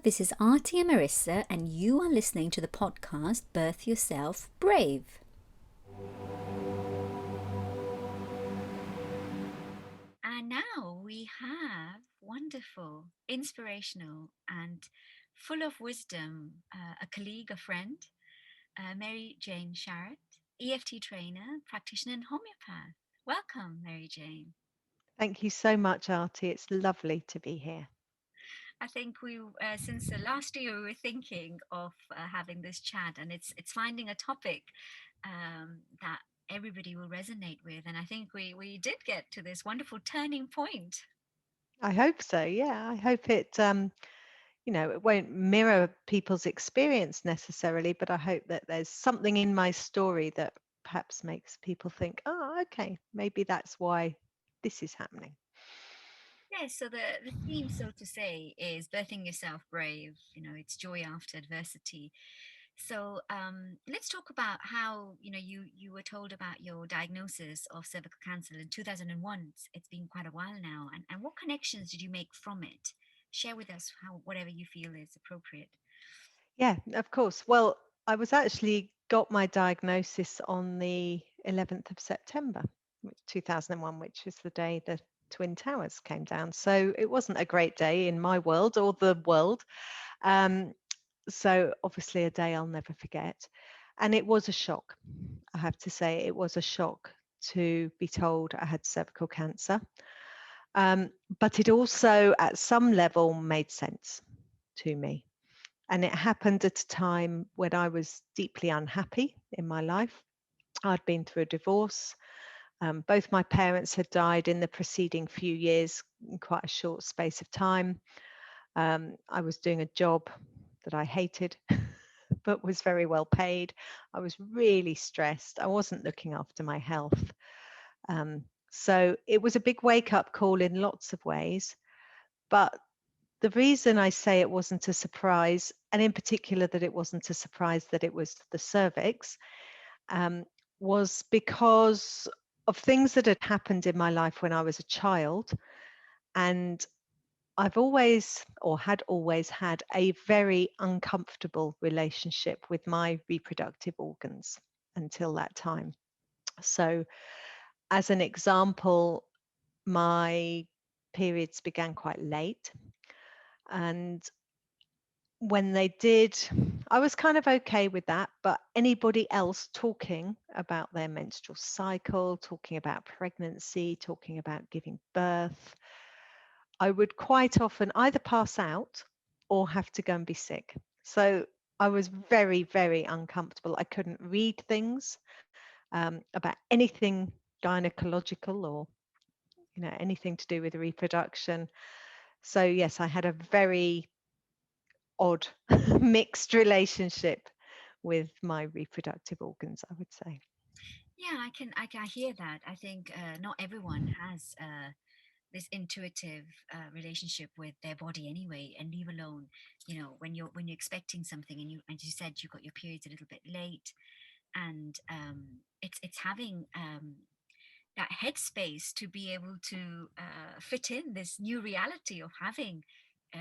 this is Artie and Marissa, and you are listening to the podcast Birth Yourself Brave. And now we have wonderful, inspirational, and full of wisdom, a colleague, a friend, Mary Jane Sharrett, EFT trainer, practitioner, and homeopath. Welcome, Mary Jane. Thank you so much, Artie. It's lovely to be here. I think we, since last year, we were thinking of having this chat, and it's finding a topic that everybody will resonate with. And I think we did get to this wonderful turning point. I hope so. Yeah, I hope it won't mirror people's experience necessarily, but I hope that there's something in my story that perhaps makes people think, oh, okay, maybe that's why this is happening. Yeah, so the theme, so to say, is birthing yourself brave. It's joy after adversity. So let's talk about how you were told about your diagnosis of cervical cancer in 2001. It's been quite a while now, and what connections did you make from it? Share with us how whatever you feel is appropriate. Yeah, of course. Well, I was actually got my diagnosis on the 11th of September, 2001, which is the day the Twin Towers came down. So it wasn't a great day in my world or the world. Um, so obviously a day I'll never forget. And it was a shock. I have to say, it was a shock to be told I had cervical cancer. But it also, at some level, made sense to me. And it happened at a time when I was deeply unhappy in my life. I'd been through a divorce. Both my parents had died in the preceding few years in quite a short space of time. I was doing a job that I hated, but was very well paid. I was really stressed. I wasn't looking after my health. So it was a big wake up call in lots of ways. But the reason I say it wasn't a surprise, and in particular that it wasn't a surprise that it was the cervix, um, was because of things that had happened in my life when I was a child. And I've always, or had always had, a very uncomfortable relationship with my reproductive organs until that time. So, as an example, my periods began quite late. And when they did, I was kind of okay with that. But anybody else talking about their menstrual cycle, talking about pregnancy, talking about giving birth, I would quite often either pass out or have to go and be sick. So I was very, very uncomfortable. I couldn't read things about anything gynecological or anything to do with reproduction. So yes, I had a very odd mixed relationship with my reproductive organs, I would say. Yeah, I hear that. I think not everyone has this intuitive relationship with their body anyway, and leave alone, when you're expecting something, and as you said, you got your periods a little bit late, and it's having that headspace to be able to fit in this new reality of having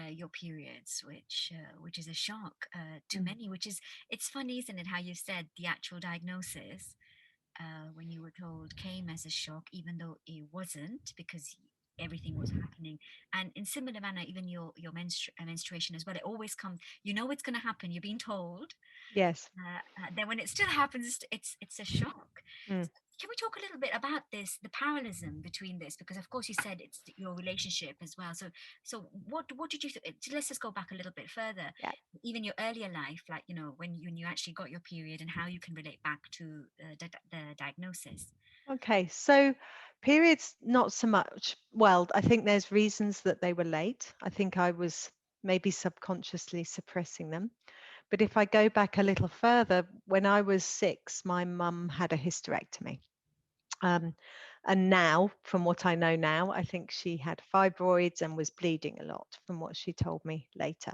your periods, which is a shock to Mm. many. Which is, it's funny, isn't it, how you said the actual diagnosis when you were told came as a shock, even though it wasn't, because everything was happening. And in similar manner, even your menstruation as well, it always comes, it's going to happen, you're being told, Yes. then when it still happens, it's a shock. Mm. Can we talk a little bit about this, the parallelism between this? Because of course you said it's your relationship as well. So what did you let's just go back a little bit further, Yeah. even your earlier life, like when you actually got your period, and how you can relate back to the diagnosis. Okay. So periods, not so much. Well, I think there's reasons that they were late. I think I was maybe subconsciously suppressing them. But if I go back a little further, when I was 6, my mum had a hysterectomy. Um, and now, from what I know now, I think she had fibroids and was bleeding a lot, from what she told me later.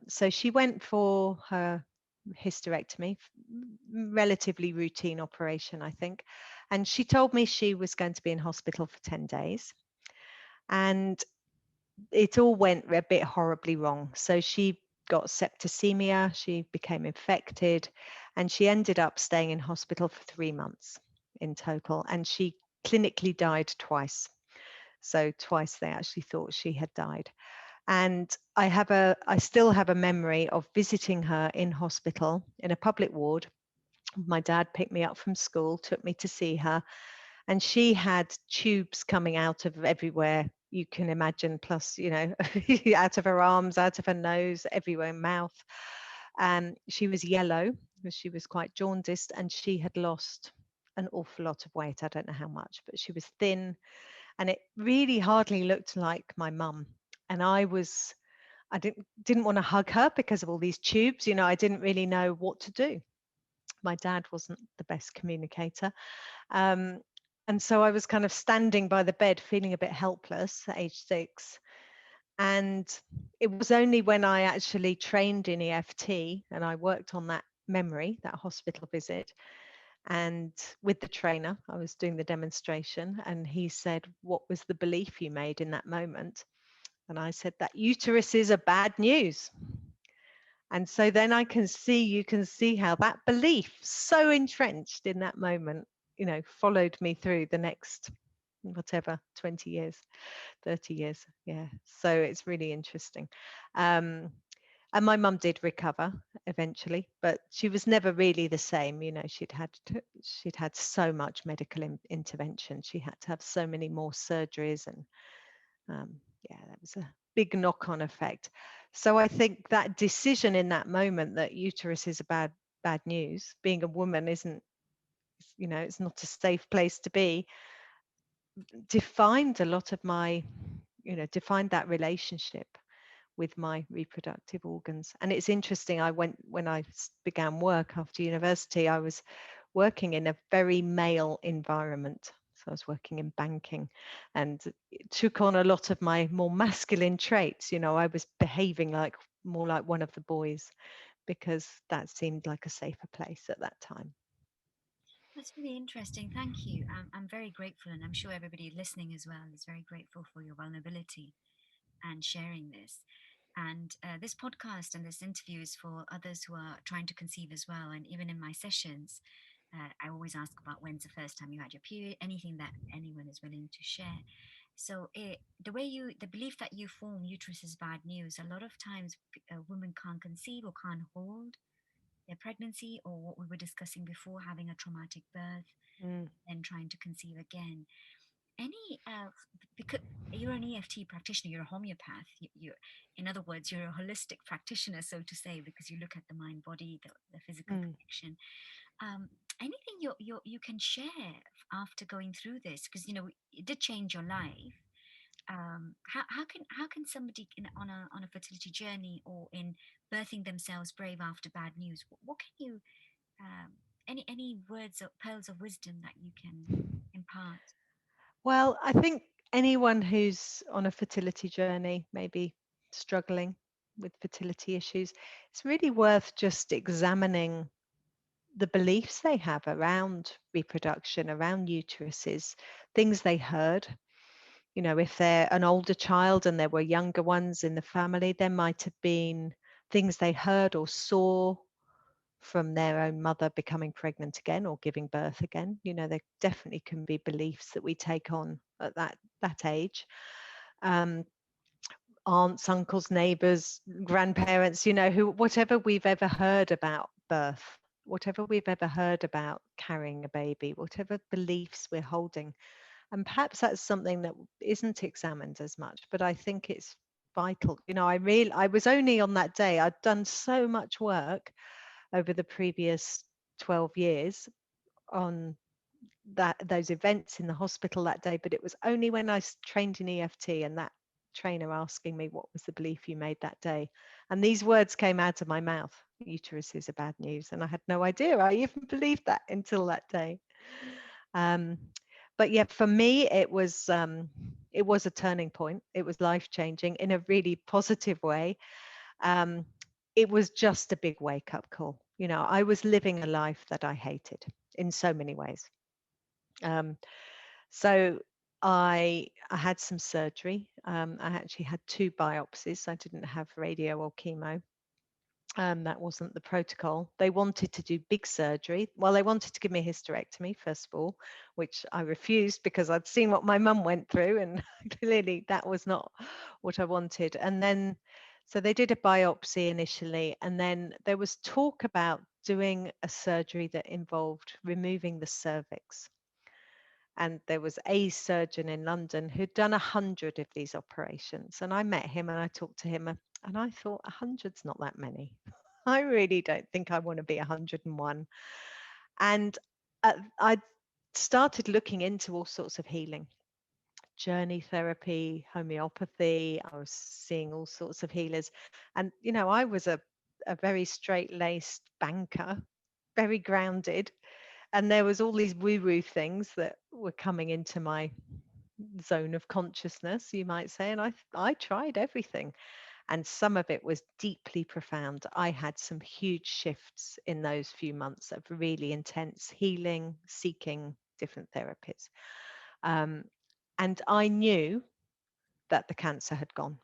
So she went for her hysterectomy, relatively routine operation, I think. And she told me she was going to be in hospital for 10 days. And it all went a bit horribly wrong. So she got septicemia, she became infected, and she ended up staying in hospital for 3 months in total. And she clinically died twice. So twice they actually thought she had died. And I still have a memory of visiting her in hospital in a public ward. My dad picked me up from school, took me to see her, and she had tubes coming out of everywhere you can imagine, plus, out of her arms, out of her nose, everywhere, mouth. She was yellow because she was quite jaundiced, and she had lost an awful lot of weight. I don't know how much, but she was thin, and it really hardly looked like my mum. And I didn't want to hug her because of all these tubes. I didn't really know what to do. My dad wasn't the best communicator. Um, and so I was kind of standing by the bed, feeling a bit helpless at age 6. And it was only when I actually trained in EFT and I worked on that memory, that hospital visit, and with the trainer, I was doing the demonstration, and he said, "What was the belief you made in that moment?" And I said, "That uteruses are bad news." And so then you can see how that belief, so entrenched in that moment, followed me through the next, whatever, 20 years, 30 years. Yeah. So it's really interesting. Um, and my mum did recover eventually, but she was never really the same. She'd had so much medical intervention. She had to have so many more surgeries, and yeah, that was a big knock-on effect. So I think that decision in that moment, that uterus is a bad news, being a woman isn't, it's not a safe place to be, defined a lot of my, defined that relationship with my reproductive organs. And it's interesting, when I began work after university, I was working in a very male environment. So I was working in banking, and it took on a lot of my more masculine traits. I was behaving more like one of the boys, because that seemed like a safer place at that time. That's really interesting. Thank you. I'm very grateful, and I'm sure everybody listening as well is very grateful for your vulnerability and sharing this. And this podcast and this interview is for others who are trying to conceive as well. And even in my sessions, I always ask about when's the first time you had your period, anything that anyone is willing to share. So the belief that you form uterus is bad news. A lot of times, women can't conceive or can't hold their pregnancy, or what we were discussing before, having a traumatic birth Mm, and trying to conceive again. Any Because you're an EFT practitioner, you're a homeopath. In other words, you're a holistic practitioner, so to say, because you look at the mind, body, the physical mm. connection. Anything you can share after going through this, because it did change your life. How can somebody on a fertility journey or in birthing themselves brave after bad news? What can you any words or pearls of wisdom that you can impart? Well, I think anyone who's on a fertility journey, maybe struggling with fertility issues, it's really worth just examining the beliefs they have around reproduction, around uteruses, things they heard. If they're an older child and there were younger ones in the family, there might have been things they heard or saw from their own mother becoming pregnant again or giving birth again. There definitely can be beliefs that we take on at that age. Um, Aunts, uncles, neighbors, grandparents, whatever we've ever heard about birth, whatever we've ever heard about carrying a baby, whatever beliefs we're holding. And perhaps that's something that isn't examined as much, but I think it's vital. I was only on that day, I'd done so much work over the previous 12 years on those events in the hospital that day, but it was only when I trained in EFT and that trainer asking me, what was the belief you made that day, and these words came out of my mouth: uteruses are bad news. And I had no idea I even believed that until that day. um, but yeah, for me it was a turning point. It was life changing in a really positive way. um, it was just a big wake up call. I was living a life that I hated in so many ways. um, so I had some surgery. I actually had two biopsies. I didn't have radio or chemo. That wasn't the protocol. They wanted to do big surgery. Well, they wanted to give me a hysterectomy, first of all, which I refused because I'd seen what my mum went through, and clearly that was not what I wanted. And then, so they did a biopsy initially, and then there was talk about doing a surgery that involved removing the cervix. And there was a surgeon in London who'd done 100 of these operations. And I met him and I talked to him, and I thought 100's not that many. I really don't think I want to be 101. And I started looking into all sorts of healing, journey therapy, homeopathy. I was seeing all sorts of healers. And, I was a very straight laced banker, very grounded. And there was all these woo woo things that were coming into my zone of consciousness, you might say. And I tried everything. And some of it was deeply profound. I had some huge shifts in those few months of really intense healing, seeking different therapies. Um, and I knew that the cancer had gone.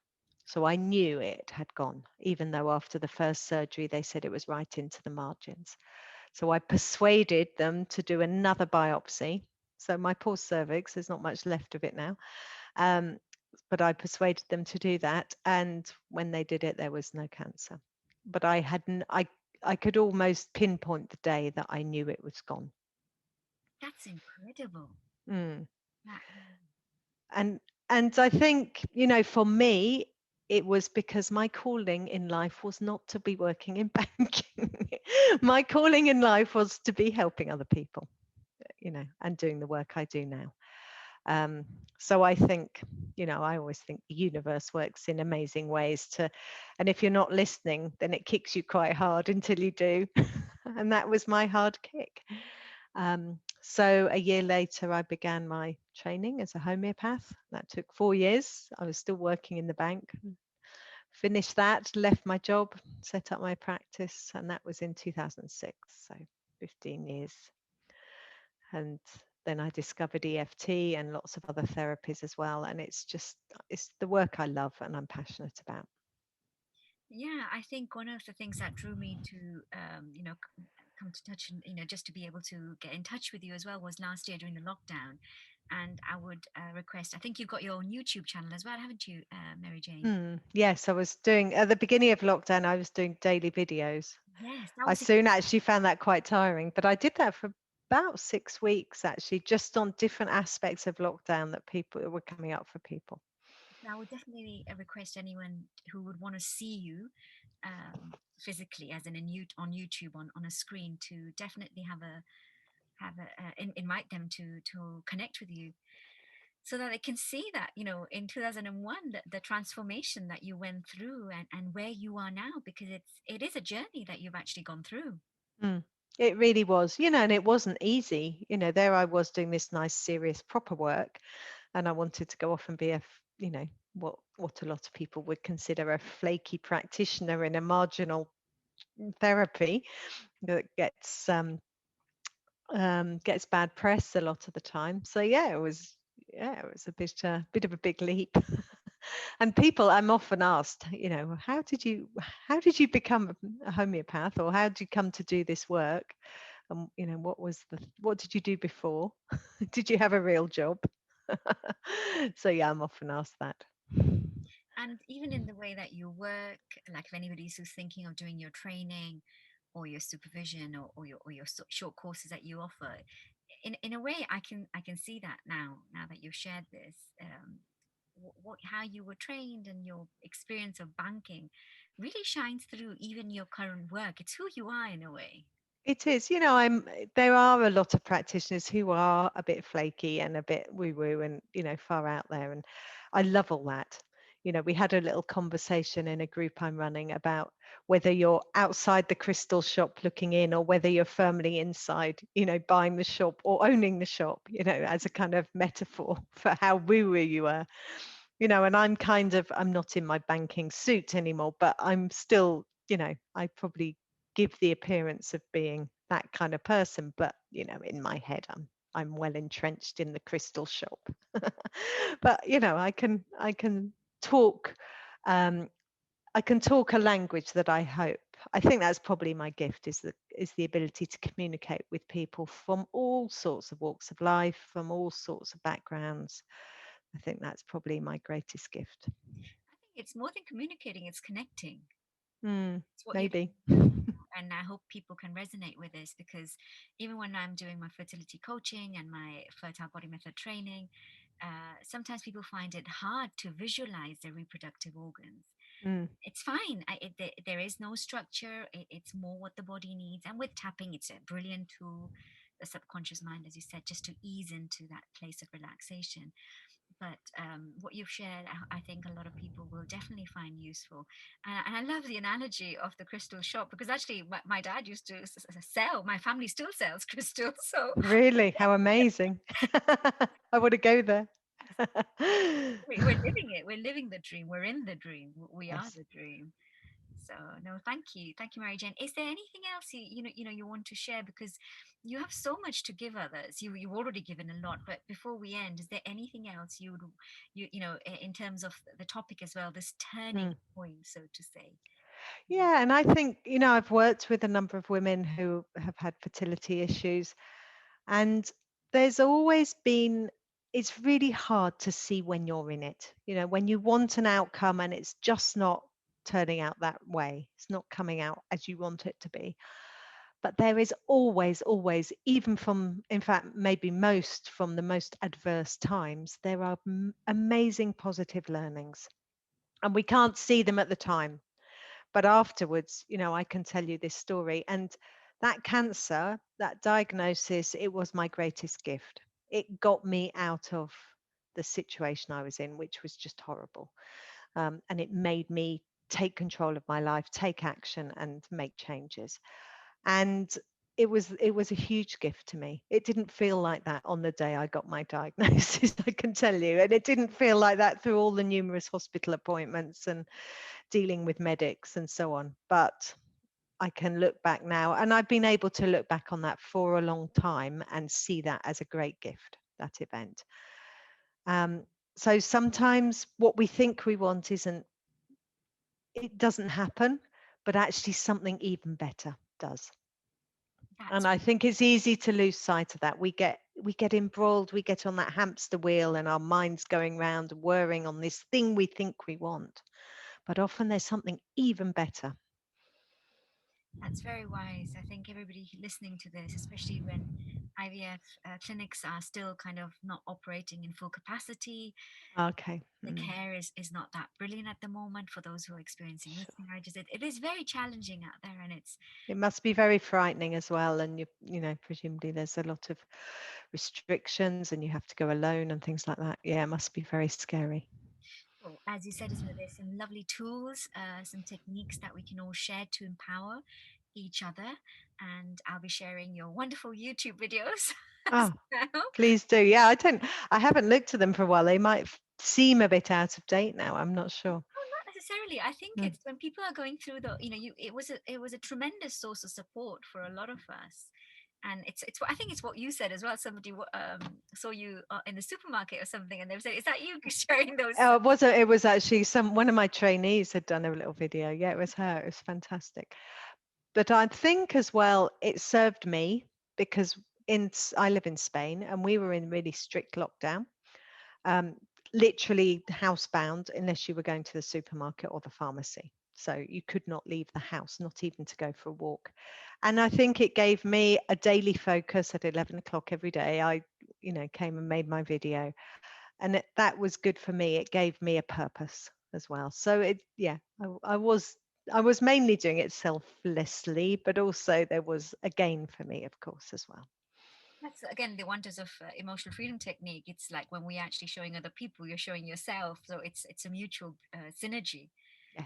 So I knew it had gone, even though after the first surgery, they said it was right into the margins. So I persuaded them to do another biopsy. So my poor cervix, there's not much left of it now. Um, but I persuaded them to do that. And when they did it, there was no cancer. But I could almost pinpoint the day that I knew it was gone. That's incredible. Mm. That, And I think, for me, it was because my calling in life was not to be working in banking. My calling in life was to be helping other people, and doing the work I do now. Um, so I think, I always think the universe works in amazing ways and if you're not listening, then it kicks you quite hard until you do. And that was my hard kick. So a year later, I began my training as a homeopath. That took 4 years. I was still working in the bank. Finished that, left my job, set up my practice, and that was in 2006. So 15 years. And then I discovered EFT and lots of other therapies as well. And it's the work I love and I'm passionate about. yeah, I think one of the things that drew me to, come to touch and, just to be able to get in touch with you as well was last year during the lockdown. And I would request, I think you've got your own YouTube channel as well, haven't you, Mary Jane? Yes, I was doing, at the beginning of lockdown, I was doing daily videos. Yes, that I was soon actually found that quite tiring, but I did that for about 6 weeks actually, just on different aspects of lockdown that people were coming up for people. I would definitely request anyone who would want to see you physically, as in on YouTube on a screen, to definitely invite them to connect with you, so that they can see that in 2001 the transformation that you went through, and where you are now, because it is a journey that you've actually gone through. Mm. It really was, and it wasn't easy. There I was doing this nice, serious, proper work, and I wanted to go off and be what a lot of people would consider a flaky practitioner in a marginal therapy that gets bad press a lot of the time. So it was a bit of a big leap. And people, I'm often asked, how did you become a homeopath, or how did you come to do this work? And what did you do before? Did you have a real job? So yeah, I'm often asked that. And even in the way that you work, like if anybody's who's thinking of doing your training or your supervision, or your short courses that you offer, in a way I can see that now that you've shared this, how you were trained, and your experience of banking really shines through even your current work. It's who you are in a way. It is, there are a lot of practitioners who are a bit flaky and a bit woo-woo and, far out there. And I love all that. We had a little conversation in a group I'm running about whether you're outside the crystal shop looking in, or whether you're firmly inside, buying the shop or owning the shop, as a kind of metaphor for how woo-woo you are. And I'm not in my banking suit anymore, but I'm still, I probably give the appearance of being that kind of person, but in my head, I'm well entrenched in the crystal shop. But I can talk um, I can talk a language that I think that's probably my gift, is the ability to communicate with people from all sorts of walks of life, from all sorts of backgrounds. I think that's probably my greatest gift. I think it's more than communicating, it's connecting. Mm, It's what you maybe. do. And I hope people can resonate with this, because even when I'm doing my fertility coaching and my fertile body method training, sometimes people find it hard to visualize their reproductive organs. Mm, It's fine. There is no structure. It's more what the body needs. And with tapping, it's a brilliant tool, the subconscious mind, as you said, just to ease into that place of relaxation. But what you've shared, I think a lot of people will definitely find useful. And I love the analogy of the crystal shop, because actually my dad used to sell, my family still sells crystals. So really? How amazing. I want to go there. we're living it. We're living the dream. We're in the dream. We are Yes. the dream. So no, thank you, Mary Jane. Is there anything else you want to share, because you have so much to give others. You've already given a lot, but before we end, is there anything else you would in terms of the topic as well, this turning Mm. point, so to say? Yeah, and I think, I've worked with a number of women who have had fertility issues, and there's always been, it's really hard to see when you're in it, when you want an outcome and it's just not turning out that way. It's not coming out as you want it to be. But there is always, always, even from, in fact, maybe most from the most adverse times, there are amazing positive learnings. And we can't see them at the time, but afterwards, I can tell you this story. And that cancer, that diagnosis, it was my greatest gift. It got me out of the situation I was in, which was just horrible. And it made me take control of my life, take action, and make changes. And it was a huge gift to me. It didn't feel like that on the day I got my diagnosis, I can tell you. And it didn't feel like that through all the numerous hospital appointments and dealing with medics and so on. But I can look back now, and I've been able to look back on that for a long time and see that as a great gift, that event. Um, so sometimes what we think we want it doesn't happen, but actually something even better does. And That's I think it's easy to lose sight of that. We get embroiled, we get on that hamster wheel, and our mind's going round worrying on this thing we think we want. But often there's something even better. That's very wise. I think everybody listening to this, especially when IVF clinics are still kind of not operating in full capacity, Okay. the care is not that brilliant at the moment for those who are experiencing Sure. miscarriages. It is very challenging out there, and it's It must be very frightening as well. And presumably there's a lot of restrictions and you have to go alone and things like that. Yeah, it must be very scary. well, as you said, isn't it? There's some lovely tools, some techniques that we can all share to empower each other. And I'll be sharing your wonderful YouTube videos as Oh, well. please do. Yeah, I haven't looked at them for a while. They might seem a bit out of date now. I'm not sure. Oh, not necessarily. I think Mm. it's when people are going through it was a tremendous source of support for a lot of us. And it's I think it's what you said as well. Somebody saw you in the supermarket or something, and they said, "Is that you sharing those?" Oh, it was actually one of my trainees had done a little video. Yeah, it was her. It was fantastic. But I think as well, it served me because I live in Spain and we were in really strict lockdown, um, literally housebound unless you were going to the supermarket or the pharmacy. So you could not leave the house, not even to go for a walk. And I think it gave me a daily focus at 11 o'clock every day. I, came and made my video, and that was good for me. It gave me a purpose as well. So yeah, I was mainly doing it selflessly, but also there was a gain for me, of course, as well. That's again the wonders of emotional freedom technique. It's like when we're actually showing other people, you're showing yourself. So it's a mutual synergy. Yeah,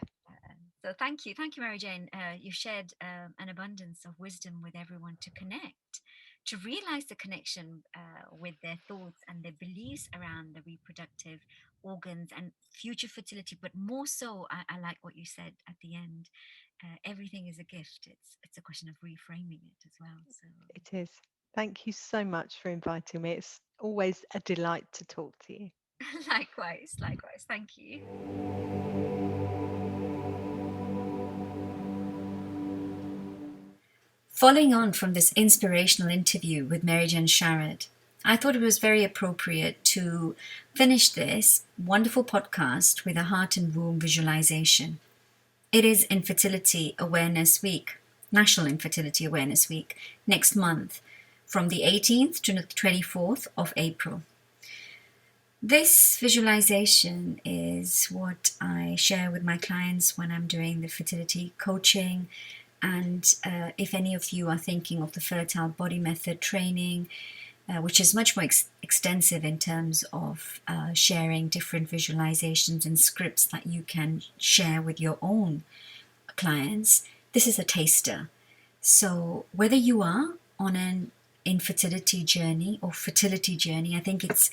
So thank you, Mary Jane. You shared an abundance of wisdom with everyone to connect, to realize the connection with their thoughts and their beliefs around the reproductive organs and future fertility. But more so, I like what you said at the end. Everything is a gift. It's a question of reframing it as well. So it is. Thank you so much for inviting me. It's always a delight to talk to you. Likewise, likewise. Thank you. Following on from this inspirational interview with Mary Jane Sharrett, I thought it was very appropriate to finish this wonderful podcast with a heart and womb visualization. It is Infertility Awareness Week, National Infertility Awareness Week, next month, from the 18th to the 24th of April. This visualization is what I share with my clients when I'm doing the fertility coaching. And if any of you are thinking of the Fertile Body Method training, which is much more extensive in terms of sharing different visualizations and scripts that you can share with your own clients, this is a taster. So whether you are on an infertility journey or fertility journey, I think it's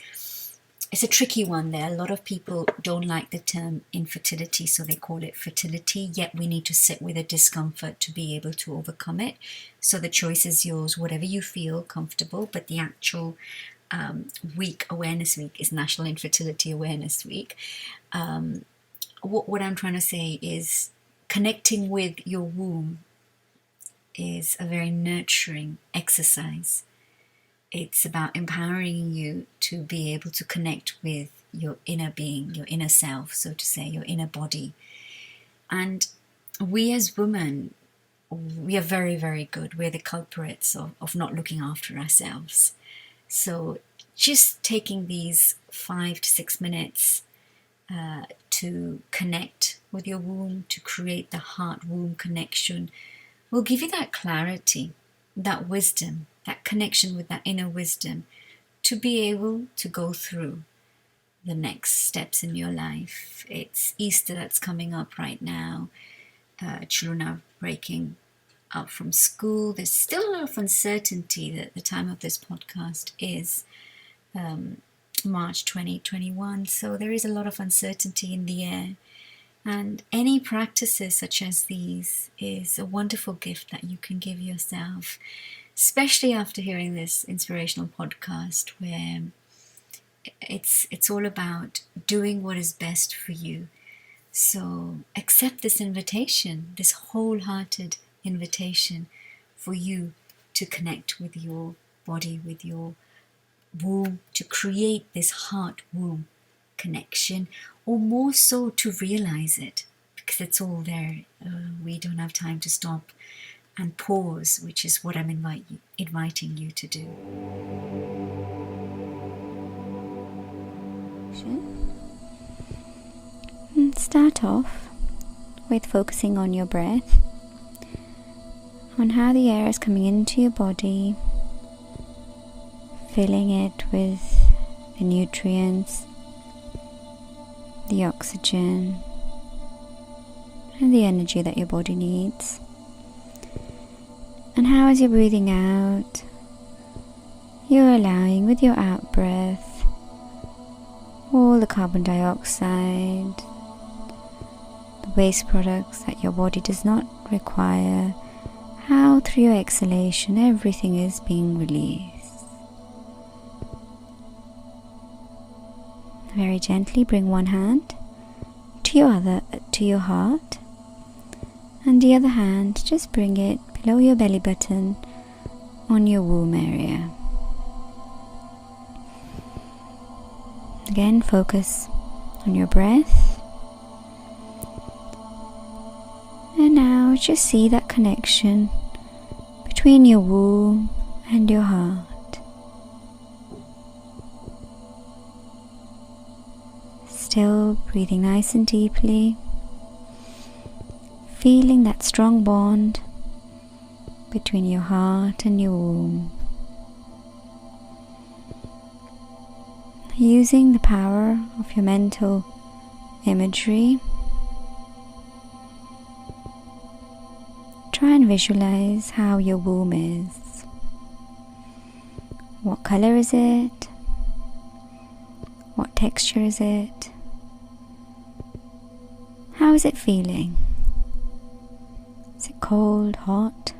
a tricky one there. A lot of people don't like the term infertility, so they call it fertility, yet we need to sit with the discomfort to be able to overcome it. So the choice is yours, whatever you feel comfortable, but the actual Awareness Week, is National Infertility Awareness Week. What I'm trying to say is connecting with your womb is a very nurturing exercise. It's about empowering you to be able to connect with your inner being, your inner self, so to say, your inner body. And we as women, we are very, very good. We're the culprits of not looking after ourselves. So just taking these 5 to 6 minutes to connect with your womb, to create the heart-womb connection, will give you that clarity, that wisdom, that connection with that inner wisdom to be able to go through the next steps in your life. It's Easter that's coming up right now. Children are breaking up from school. There's still a lot of uncertainty. That the time of this podcast is March 2021. So there is a lot of uncertainty in the air. And any practices such as these is a wonderful gift that you can give yourself, especially after hearing this inspirational podcast where it's all about doing what is best for you. So accept this invitation, this wholehearted invitation for you to connect with your body, with your womb, to create this heart-womb connection, or more so to realize it, because it's all there. We don't have time to stop and pause, which is what I'm inviting you to do. And start off with focusing on your breath, on how the air is coming into your body, filling it with the nutrients, the oxygen, and the energy that your body needs. And how, as you're breathing out, you're allowing with your out breath all the carbon dioxide, the waste products that your body does not require, how through your exhalation everything is being released. Very gently bring one hand to your heart, and the other hand just bring it below your belly button on your womb area. Again, focus on your breath, and now just see that connection between your womb and your heart. Still breathing nice and deeply, feeling that strong bond between your heart and your womb. Using the power of your mental imagery, try and visualize how your womb is. What color is it? What texture is it? How is it feeling? Is it cold, hot?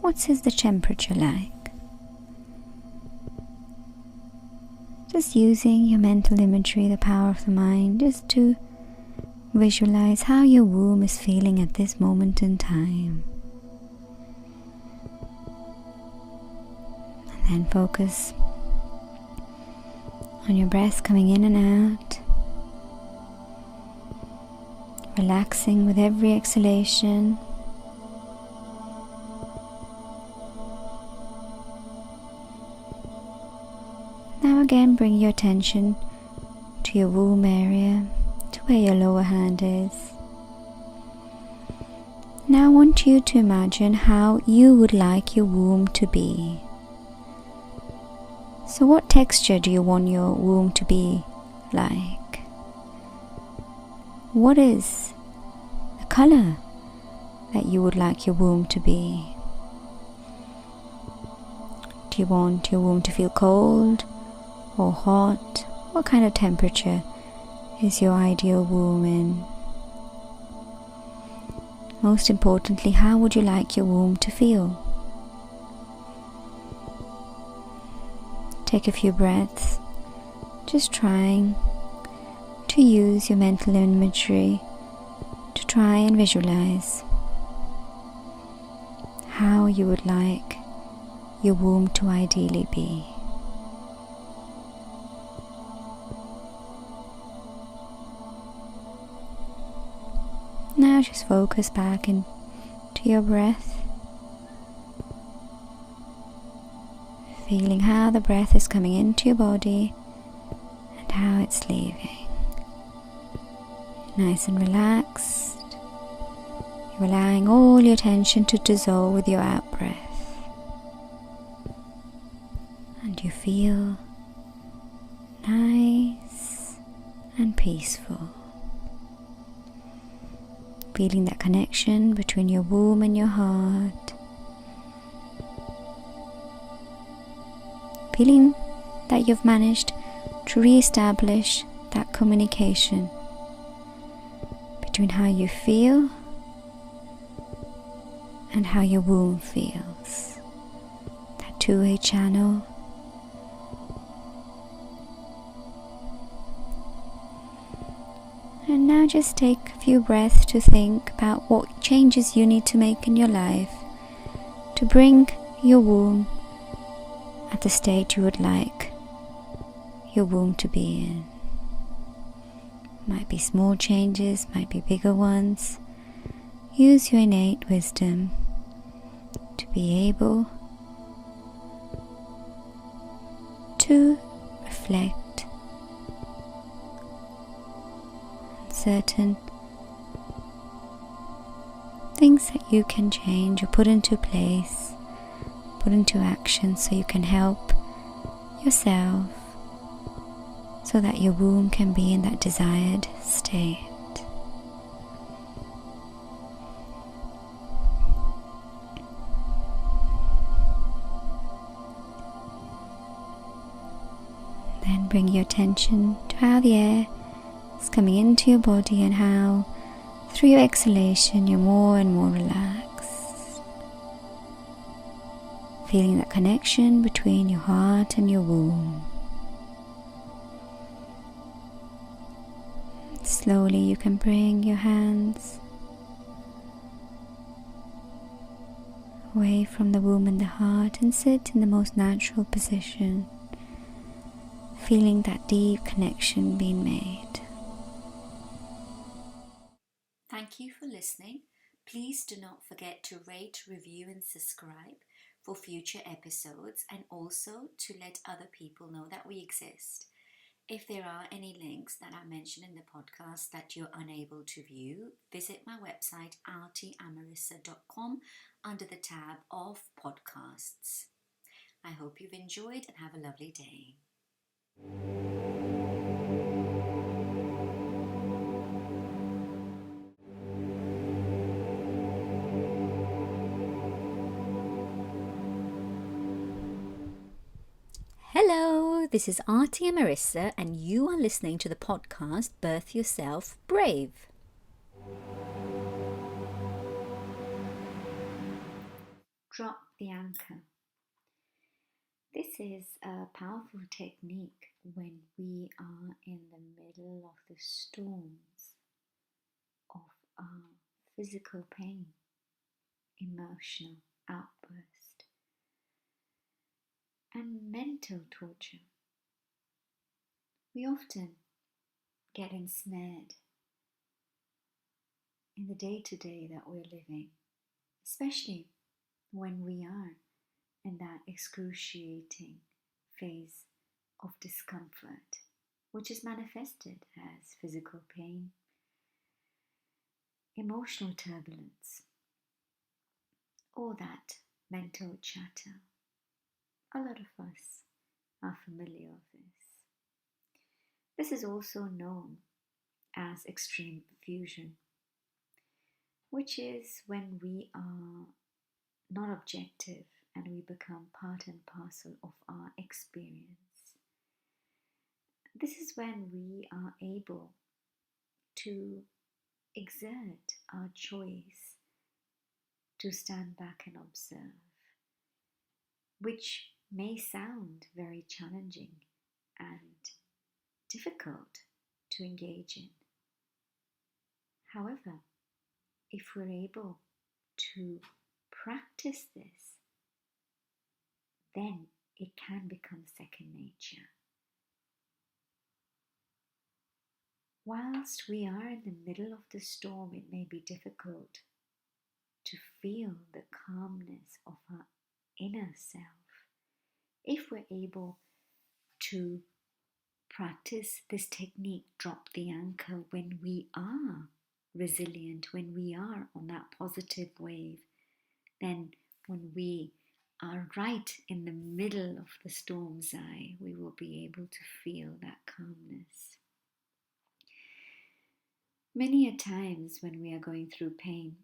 What is the temperature like? just using your mental imagery, the power of the mind, just to visualize how your womb is feeling at this moment in time. And then focus on your breath coming in and out, relaxing with every exhalation. Now again, bring your attention to your womb area, to where your lower hand is. Now I want you to imagine how you would like your womb to be. So what texture do you want your womb to be like? What is the color that you would like your womb to be? Do you want your womb to feel cold or hot? What kind of temperature is your ideal womb in? Most importantly, how would you like your womb to feel? Take a few breaths, just trying to use your mental imagery to try and visualize how you would like your womb to ideally be. Now just focus back into your breath, feeling how the breath is coming into your body and how it's leaving. Nice and relaxed. You're allowing all your tension to dissolve with your out breath. And you feel nice and peaceful. Feeling that connection between your womb and your heart. Feeling that you've managed to re-establish that communication between how you feel and how your womb feels. That two-way channel. And now just take a few breaths to think about what changes you need to make in your life to bring your womb at the state you would like your womb to be in. Might be small changes, might be bigger ones. Use your innate wisdom to be able to reflect on certain things that you can change or put into place, put into action so you can help yourself so that your womb can be in that desired state. Then bring your attention to how the air is coming into your body and how through your exhalation you're more and more relaxed. Feeling that connection between your heart and your womb. Slowly you can bring your hands away from the womb and the heart and sit in the most natural position, feeling that deep connection being made. Thank you for listening. Please do not forget to rate, review and subscribe for future episodes, and also to let other people know that we exist. If there are any links that I mentioned in the podcast that you're unable to view, visit my website artyamarissa.com under the tab of podcasts. I hope you've enjoyed and have a lovely day. Hello, this is Auntie Marissa, and you are listening to the podcast Birth Yourself Brave. Drop the anchor. This is a powerful technique when we are in the middle of the storms of our physical pain, emotional outburst, and mental torture. We often get ensnared in the day-to-day that we're living, especially when we are in that excruciating phase of discomfort, which is manifested as physical pain, emotional turbulence, or that mental chatter. A lot of us are familiar with this. This is also known as extreme fusion, which is when we are not objective and we become part and parcel of our experience. This is when we are able to exert our choice to stand back and observe, which may sound very challenging and difficult to engage in. However, if we're able to practice this, then it can become second nature. Whilst we are in the middle of the storm, it may be difficult to feel the calmness of our inner self. If we're able to practice this technique, drop the anchor, when we are resilient, when we are on that positive wave, then when we are right in the middle of the storm's eye, we will be able to feel that calmness. Many a times when we are going through pain,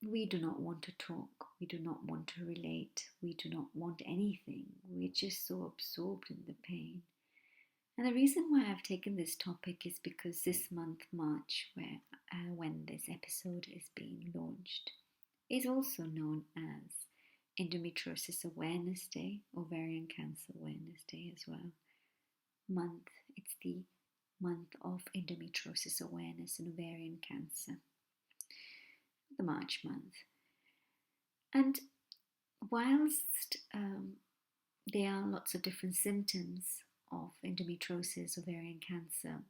we do not want to talk, we do not want to relate, we do not want anything. We're just so absorbed in the pain. And the reason why I've taken this topic is because this month, March, when this episode is being launched, is also known as Endometriosis Awareness Day, Ovarian Cancer Awareness Day as well. It's the month of endometriosis awareness and ovarian cancer, the March month. And whilst there are lots of different symptoms of endometriosis, ovarian cancer,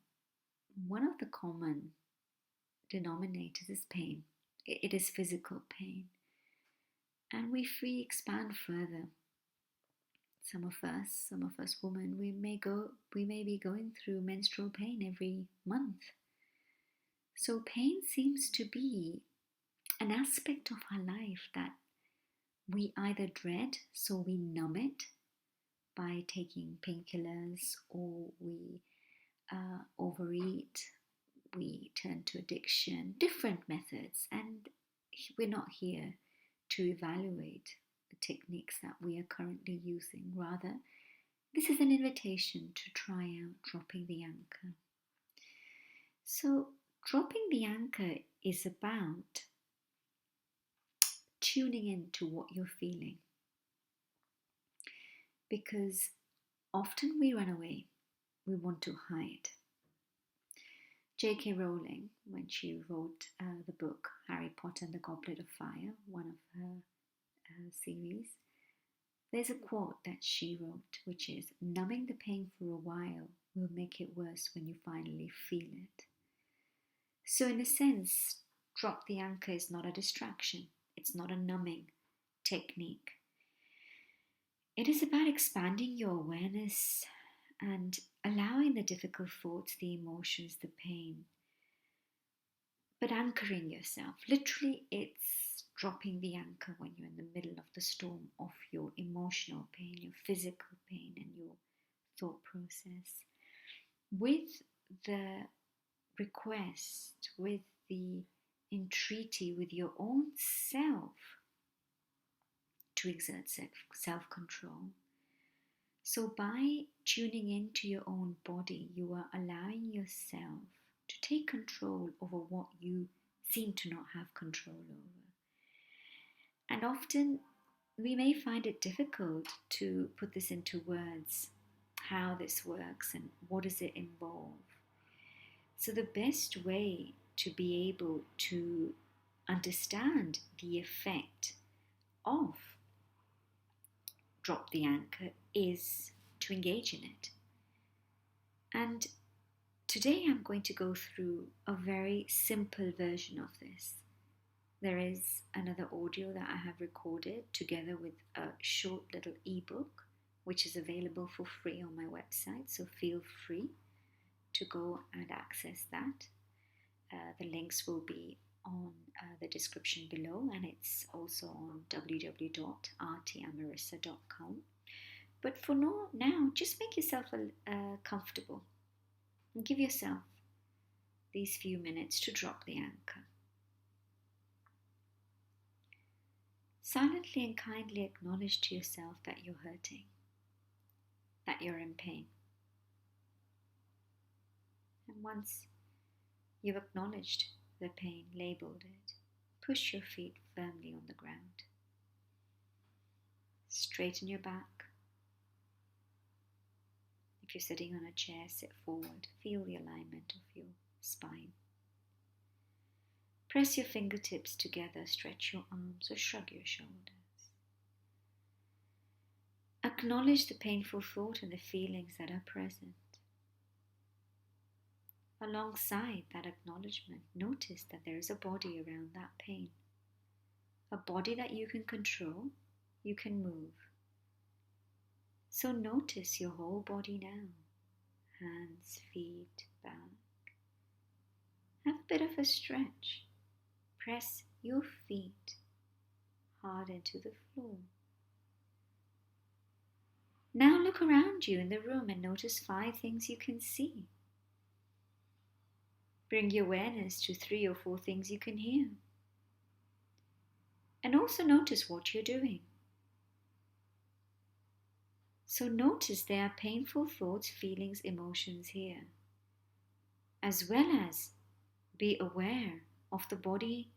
one of the common denominators is pain. It is physical pain. And if we expand further, some of us women, we may be going through menstrual pain every month. So pain seems to be an aspect of our life that we either dread, so we numb it by taking painkillers, or we overeat, we turn to addiction, different methods. And we're not here to evaluate the techniques that we are currently using. Rather, this is an invitation to try out dropping the anchor. So, dropping the anchor is about tuning into what you're feeling. Because often we run away, we want to hide. J.K. Rowling, when she wrote the book Harry Potter and the Goblet of Fire, one of her series, there's a quote that she wrote, which is, "Numbing the pain for a while will make it worse when you finally feel it." So in a sense, drop the anchor is not a distraction. It's not a numbing technique. It is about expanding your awareness and allowing the difficult thoughts, the emotions, the pain, but anchoring yourself. Literally, it's dropping the anchor when you're in the middle of the storm of your emotional pain, your physical pain, and your thought process. With the request, with the entreaty with your own self to exert self-control. So by tuning into your own body, you are allowing yourself to take control over what you seem to not have control over. And often we may find it difficult to put this into words, how this works and what does it involve. So the best way to be able to understand the effect of drop the anchor is to engage in it. And today I'm going to go through a very simple version of this. There is another audio that I have recorded together with a short little ebook, which is available for free on my website. So feel free to go and access that. The links will be on the description below, and it's also on www.rtamarissa.com. But for now, just make yourself comfortable and give yourself these few minutes to drop the anchor. Silently and kindly acknowledge to yourself that you're hurting, that you're in pain. And once you've acknowledged the pain, labeled it, push your feet firmly on the ground. Straighten your back. If you're sitting on a chair, sit forward. Feel the alignment of your spine. Press your fingertips together, stretch your arms or shrug your shoulders. Acknowledge the painful thought and the feelings that are present. Alongside that acknowledgement, notice that there is a body around that pain. A body that you can control, you can move. So notice your whole body now. Hands, feet, back. Have a bit of a stretch. Press your feet hard into the floor. Now look around you in the room and notice 5 things you can see. Bring your awareness to 3 or 4 things you can hear. And also notice what you're doing. So notice there are painful thoughts, feelings, emotions here. As well as be aware of the body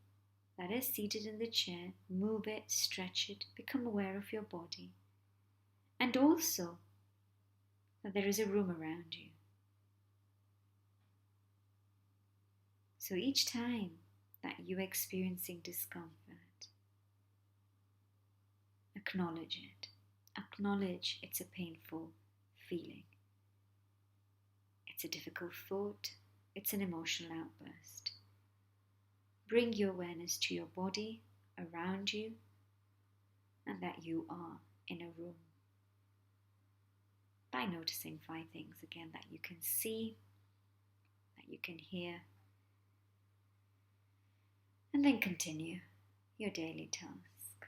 that is seated in the chair. Move it, stretch it, become aware of your body. And also that there is a room around you. So each time that you're experiencing discomfort, acknowledge it. Acknowledge it's a painful feeling. It's a difficult thought. It's an emotional outburst. Bring your awareness to your body, around you, and that you are in a room. By noticing 5 things again that you can see, that you can hear, and then continue your daily task.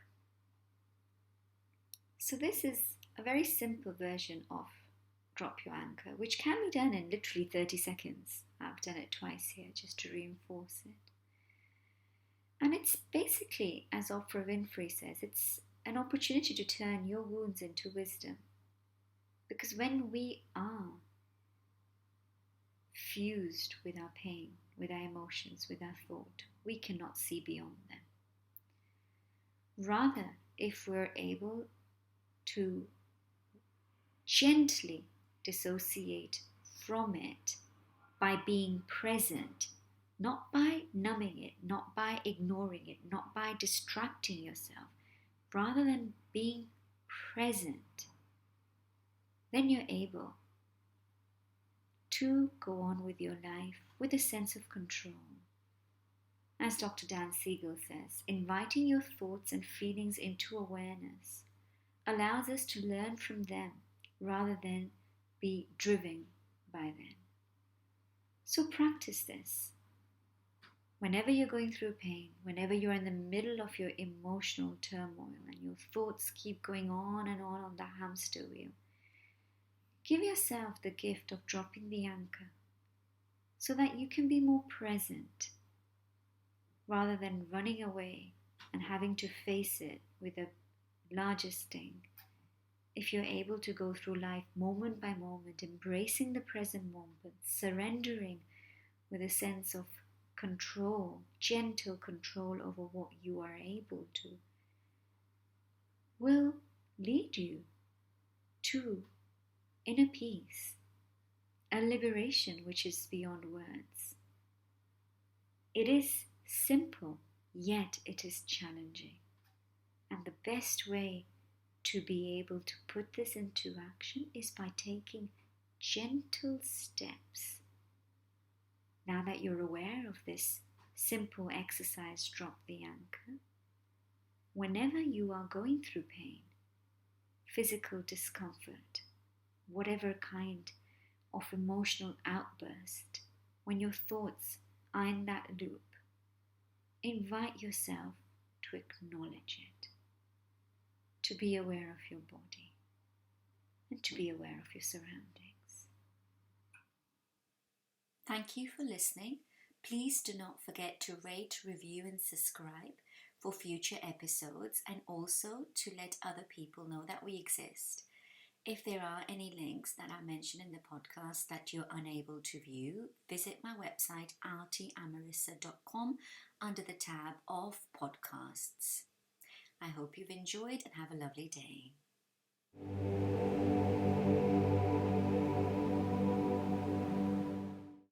So this is a very simple version of drop your anchor, which can be done in literally 30 seconds. I've done it twice here just to reinforce it. And it's basically, as Oprah Winfrey says, it's an opportunity to turn your wounds into wisdom. Because when we are fused with our pain, with our emotions, with our thought, we cannot see beyond them. Rather, if we're able to gently dissociate from it by being present, not by numbing it, not by ignoring it, not by distracting yourself, rather than being present, then you're able to go on with your life with a sense of control. As Dr. Dan Siegel says, inviting your thoughts and feelings into awareness allows us to learn from them rather than be driven by them. So practice this. Whenever you're going through pain, whenever you're in the middle of your emotional turmoil and your thoughts keep going on the hamster wheel, give yourself the gift of dropping the anchor so that you can be more present rather than running away and having to face it with a larger sting. If you're able to go through life moment by moment, embracing the present moment, surrendering with a sense of control, gentle control over what you are able to, will lead you to inner peace, a liberation which is beyond words. It is simple, yet it is challenging. And the best way to be able to put this into action is by taking gentle steps. Now that you're aware of this simple exercise, drop the anchor. Whenever you are going through pain, physical discomfort, whatever kind of emotional outburst, when your thoughts are in that loop, invite yourself to acknowledge it, to be aware of your body, and to be aware of your surroundings. Thank you for listening. Please do not forget to rate, review, and subscribe for future episodes, and also to let other people know that we exist. If there are any links that I mentioned in the podcast that you're unable to view, visit my website artyamarissa.com under the tab of podcasts. I hope you've enjoyed and have a lovely day.